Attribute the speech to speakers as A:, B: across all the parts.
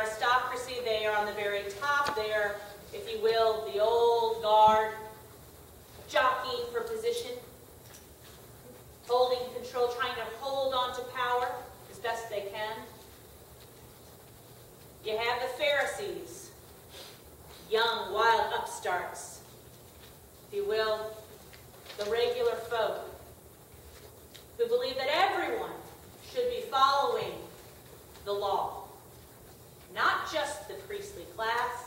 A: aristocracy. They are on the very top. They are, if you will, the old guard, jockeying for position, holding control, trying to hold on to power as best they can. You have the Pharisees, young, wild upstarts, if you will, the regular folk, who believe that everyone should be following the law, not just the priestly class.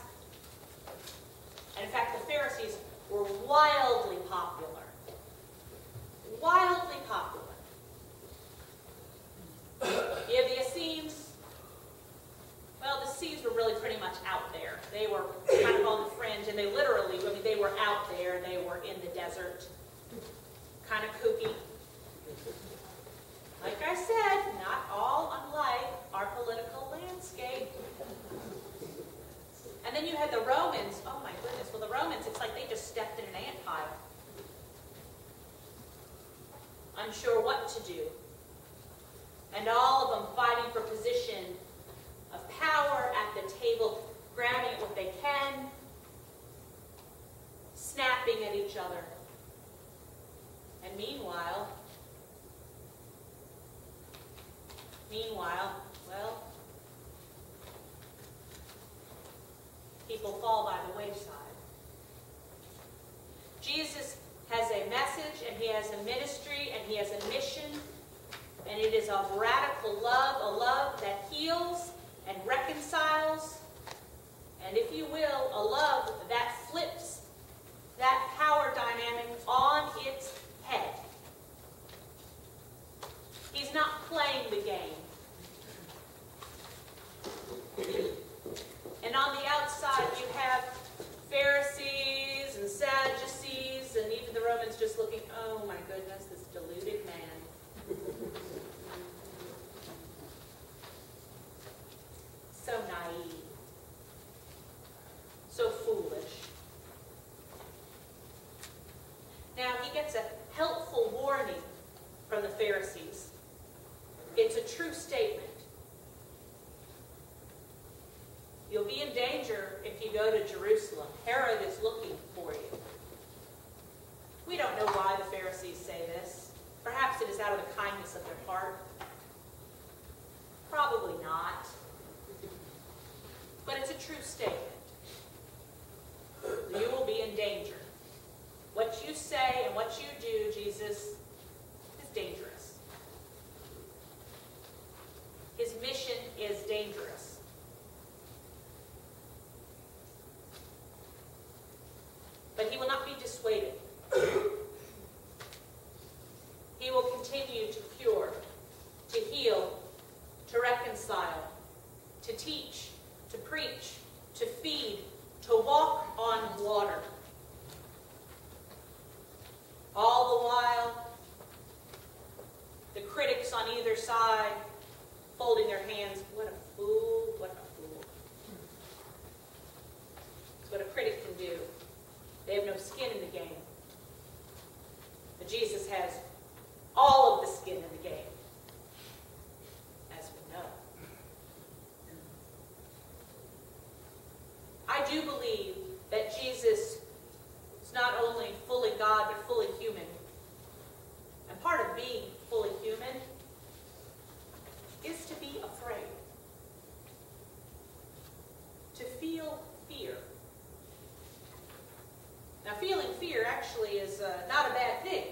A: And in fact, the Pharisees were wildly popular. Wildly popular. You have the Essenes. Well, the Essenes were really pretty much out there. They were kind of on the fringe, and they literally, I mean, they were out there. They were in the desert. Kind of kooky. Like I said, not all unlike our political landscape. And then you had the Romans. Oh my goodness. Well, the Romans, it's like they just stepped in an antpile. Unsure what to do. And all of them fighting for position of power at the table, grabbing at what they can, snapping at each other. And meanwhile, well, people fall by the wayside. Jesus has a message, and he has a ministry, and he has a mission, and it is of radical love, a love that heals and reconciles, and if you will, a love that flips that power dynamic on its head. He's not playing the game. And on the outside, you have Pharisees and Sadducees, and even the Romans just looking, oh my goodness, this deluded man. So naive. So foolish. Now, he gets a helpful warning from the Pharisees. It's a true statement. You'll be in danger if you go to Jerusalem. Herod is looking for you. We don't know why the Pharisees say this. Perhaps it is out of the kindness of their heart. Probably not. But it's a true statement. You will be in danger. What you say and what you do, Jesus, is dangerous. His mission is dangerous. But he will not be dissuaded. He will continue to cure, to heal, to reconcile, to teach, to preach, to feed, to walk on water. All the while, the critics on either side folding their hands. What a fool, what a fool. It's what a critic can do. They have no skin in the game. But Jesus has all of the skin in the game, as we know. I do believe that Jesus is not only fully God, but fully human. And part of being fully human is to be afraid. To feel fear. Now, feeling fear actually is not a bad thing.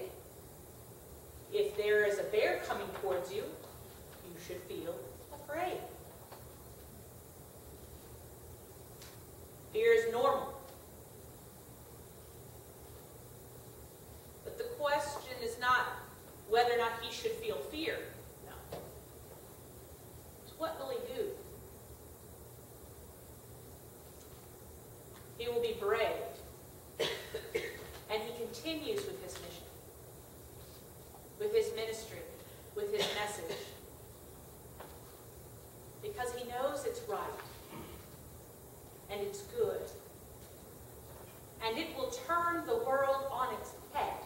A: If there is a bear coming towards you, you should feel afraid. Fear is normal. But the question is not whether or not he should feel fear. No. It's what will he do? He will be brave. And he continues with his mission, with his ministry, with his message. Because he knows it's right. And it's good. And it will turn the world on its head.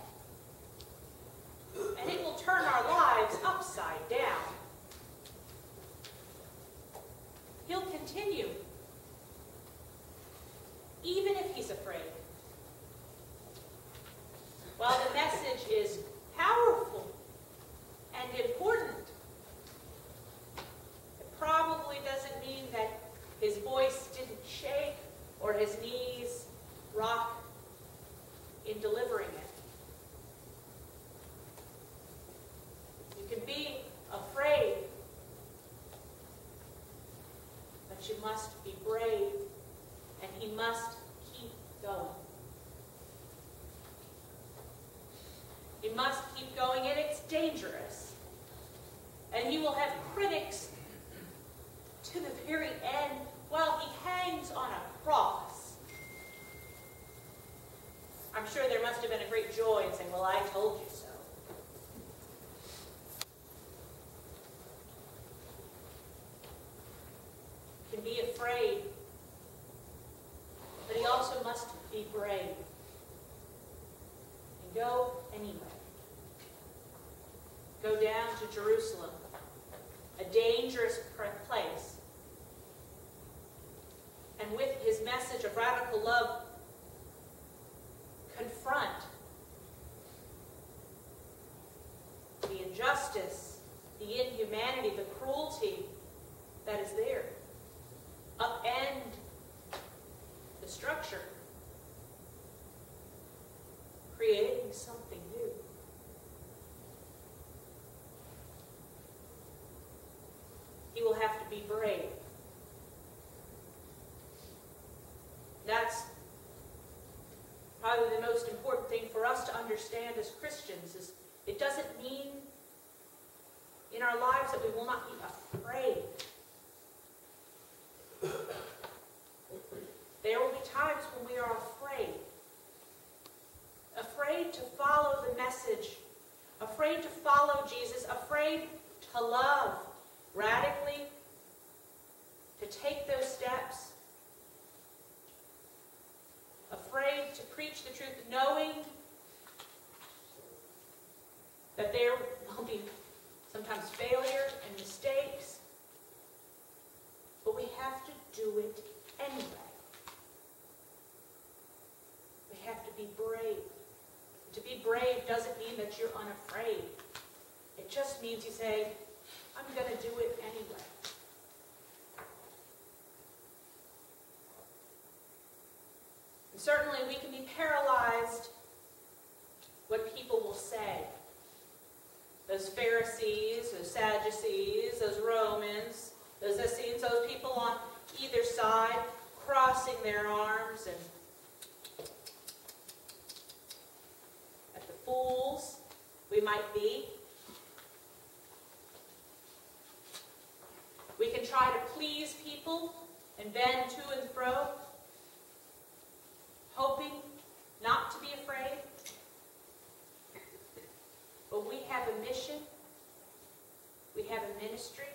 A: And it will turn our lives upside down. He'll continue continue, even if he's afraid. While the message is powerful and important, it probably doesn't mean that his voice didn't shake or his knees rock in delivering it. You can be afraid, but you must be brave, and he must keep going. He must keep going, and it's dangerous. And he will have critics to the very end while he hangs on a cross. I'm sure there must have been a great joy in saying, well, I told you so. He can be afraid, but he also must be brave and go anyway. Go down to Jerusalem, a dangerous place, and with his message of radical love, confront the injustice, the inhumanity, the cruelty that is there. Upend the structure, creating something new. He will have to be brave. That's probably the most important thing for us to understand as Christians. Is it doesn't mean in our lives that we will not be afraid. There will be times when we are afraid. Afraid to follow the message. Afraid to follow Jesus. Afraid to love radically. To take those steps. Afraid to preach the truth, knowing that there will be sometimes failure and mistakes. But we have to do it anyway. We have to be brave. To be brave doesn't mean that you're unafraid. It just means you say, I'm going to do it anyway. And certainly we can be paralyzed what people will say. Those Pharisees, those Sadducees, those Romans, those Essenes, those people on either side crossing their arms and at the fools we might be. We can try to please people and bend to and fro, hoping not to be afraid. But we have a mission. We have a ministry.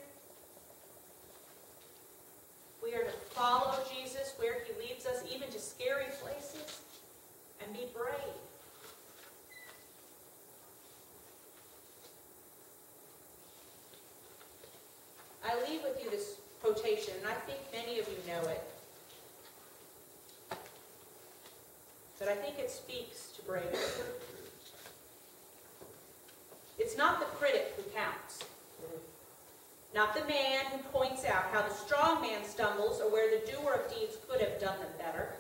A: We are to follow Jesus where he leads us, even to scary places, and be brave. I leave with you this quotation, and I think many of you know it. But I think it speaks to bravery. It's not the critic who counts. Not the man who points out how the strong man stumbles or where the doer of deeds could have done them better.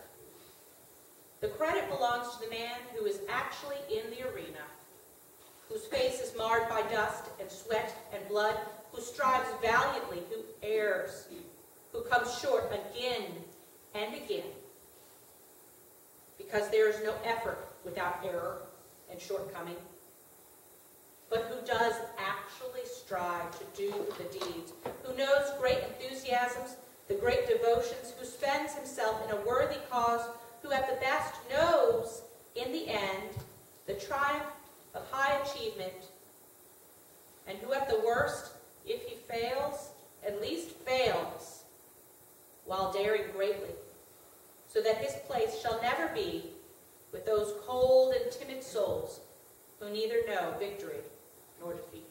A: The credit belongs to the man who is actually in the arena, whose face is marred by dust and sweat and blood, who strives valiantly, who errs, who comes short again and again. Because there is no effort without error and shortcoming, but who does actually strive to do the deeds, who knows great enthusiasms, the great devotions, who spends himself in a worthy cause, who at the best knows, in the end, the triumph of high achievement, and who at the worst, if he fails, at least fails, while daring greatly, so that his place shall never be with those cold and timid souls who neither know victory nor defeat.